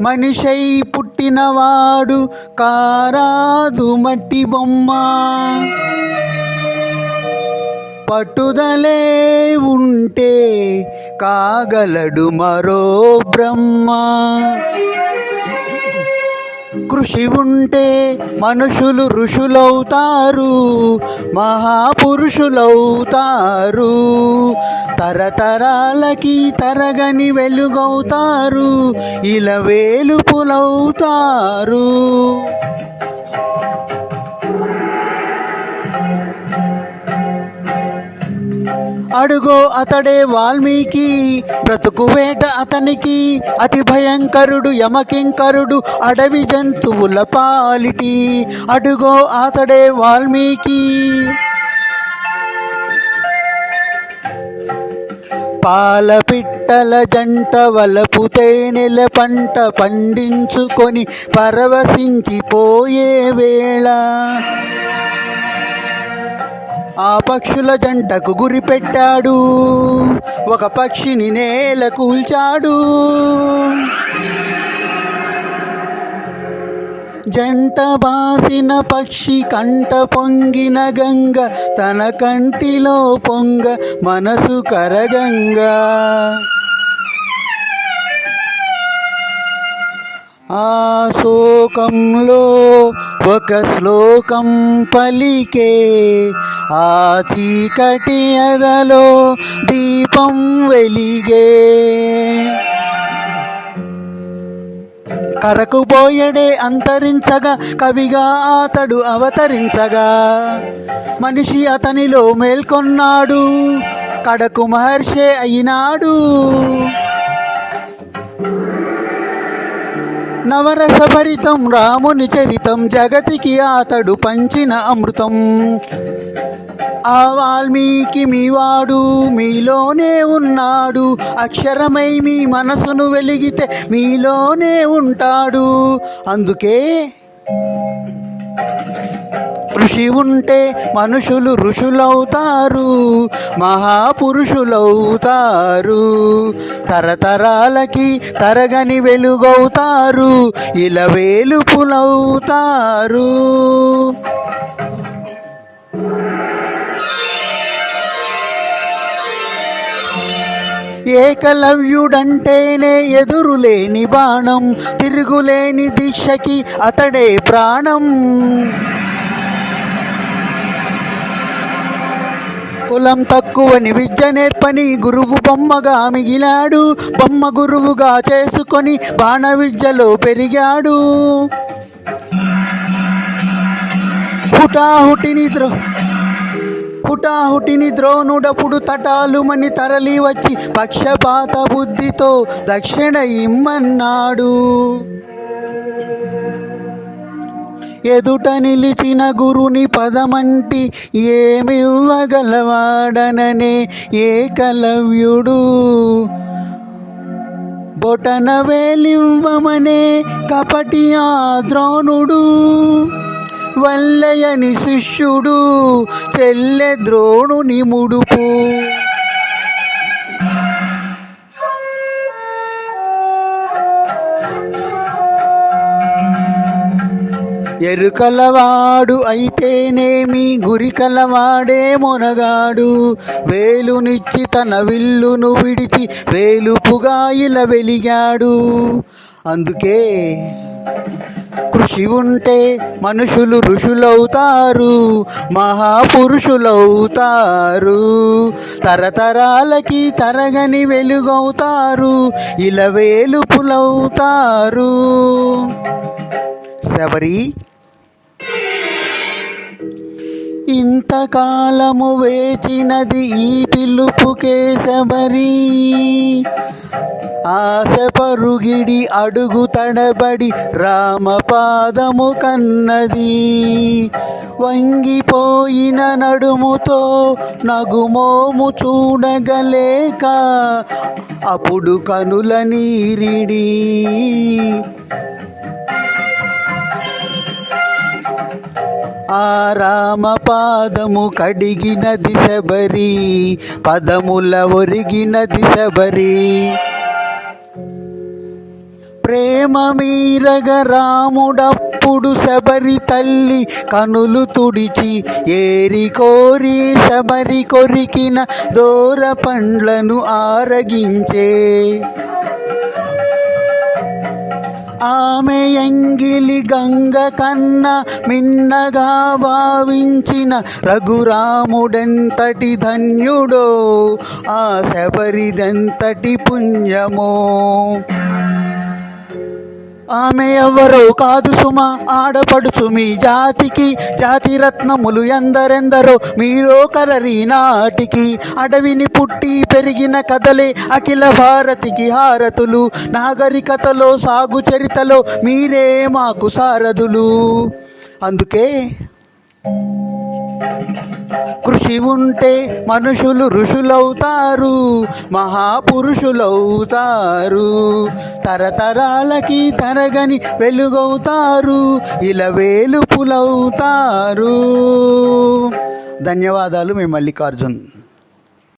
మనిషై పుట్టినవాడు కారాదు మట్టి బొమ్మ, పట్టుదలే ఉంటే కాగలడు మరో బ్రహ్మ. కృషి ఉంటే మనుషులు ఋషులవుతారు, మహాపురుషులవుతారు, తరతరాలకి తరగని వెలుగవుతారు, ఇలవేలుపులవుతారు. అడుగో అతడే వాల్మీకి, బ్రతుకు వేట అతనికి అతి భయంకరుడు యమకింకరుడు అడవి జంతువుల పాలిటి. అడుగో అతడే వాల్మీకి. పాల పిట్టల జంట వలపు తేనెల పంట పండించుకొని పరవశించిపోయే వేళ, ఆ పక్షుల జంటకు గురి పెట్టాడు, ఒక పక్షిని నేల కూల్చాడు. జంట బాసిన పక్షి కంట పొంగిన గంగ, తన కంటిలో పొంగ మనసు కరగంగా. ఆ శోకంలో ఒక శ్లోకం పలికే, ఆ చీకటి ఎదలో దీపం వెలిగే. కరకుపోయడే అంతరించగా కవిగా అతడు అవతరించగా, మనిషి అతనిలో మేల్కొన్నాడు, కడకు మహర్షి అయినాడు. నవరసభరితం రాముని చరితం, జగతికి అతడు పంచిన అమృతం. ఆ వాల్మీకి మీవాడు, మీలోనే ఉన్నాడు, అక్షరమై మీ మనసును వెలిగితే మీలోనే ఉంటాడు. అందుకే కృషి ఉంటే మనుషులు ఋషులవుతారు, మహాపురుషులవుతారు, తరతరాలకి తరగని వెలుగవుతారు, ఇలవేలుపులవుతారు. ఏకలవ్యుడంటేనే ఎదురులేని బాణం, తిరుగులేని దిశకి అతడే ప్రాణం. కులం తక్కువని విద్య నేర్పని గురువు బొమ్మగా మిగిలాడు, బొమ్మ గురువుగా చేసుకొని బాణ విద్యలో పెరిగాడు. హుటాహుటిని ద్రోణుడప్పుడు తటాలుమని తరలి వచ్చి పక్షపాత బుద్ధితో దక్షిణ ఇమ్మన్నాడు. ఎదుట నిలిచిన గురుని పదమంటి ఏమివ్వగలవాడననే ఏకలవ్యుడు, బొటన వేలివ్వమనే కపటి ఆ ద్రోణుడు. వల్లయని శిష్యుడు చెల్లె ద్రోణుని ముడుపు. ఎరుకలవాడు అయితేనేమి గురికలవాడే మొనగాడు, వేలునిచ్చి తన విల్లును విడిచి వేలుపుగా ఇలా వెలిగాడు. అందుకే కృషి ఉంటే మనుషులు ఋషులవుతారు, మహాపురుషులవుతారు, తరతరాలకి తరగని వెలుగవుతారు, ఇలవేలుపులవుతారు. శబరి ఇంతకాలము వేచినది ఈ పిలుపుకే శబరి, ఆశ పరుగిడి అడుగు తడబడి రామపాదము కన్నది. వంగిపోయిన నడుముతో నగుమోము చూడగలేక అప్పుడు కనుల నీరిడి. ఆ రామపాదము కడిగినది శబరి, పదముల ఒరిగినది శబరి. ప్రేమ మీరగ రాముడప్పుడు శబరి తల్లి కనులు తుడిచి ఏరి కోరి శబరి కొరికిన దూర పండ్లను ఆరగించే. ఆమె ఎంగిలి గంగ కన్న మిన్నగా భావించిన రఘురాముడెంతటి ధన్యుడో, ఆ శబరిదెంతటి పుణ్యమో. ఆమె ఎవరో కాదు సుమ, ఆడపడుచు మీ జాతికి. జాతి రత్నములు ఎందరెందరో మీరో కలరి నాటికి. అడవిని పుట్టి పెరిగిన కథలే అఖిల భారతికి హారతులు. నాగరికతలో సాగు చరితలో మీరే మాకు సారథులు. అందుకే కృషి ఉంటే మనుషులు ఋషులవుతారు, మహాపురుషులవుతారు. తరతరాలకి తరగని వెలుగవుతారు, ఇలవేలుపులవుతారు. ధన్యవాదాలు. మీ మల్లికార్జున్.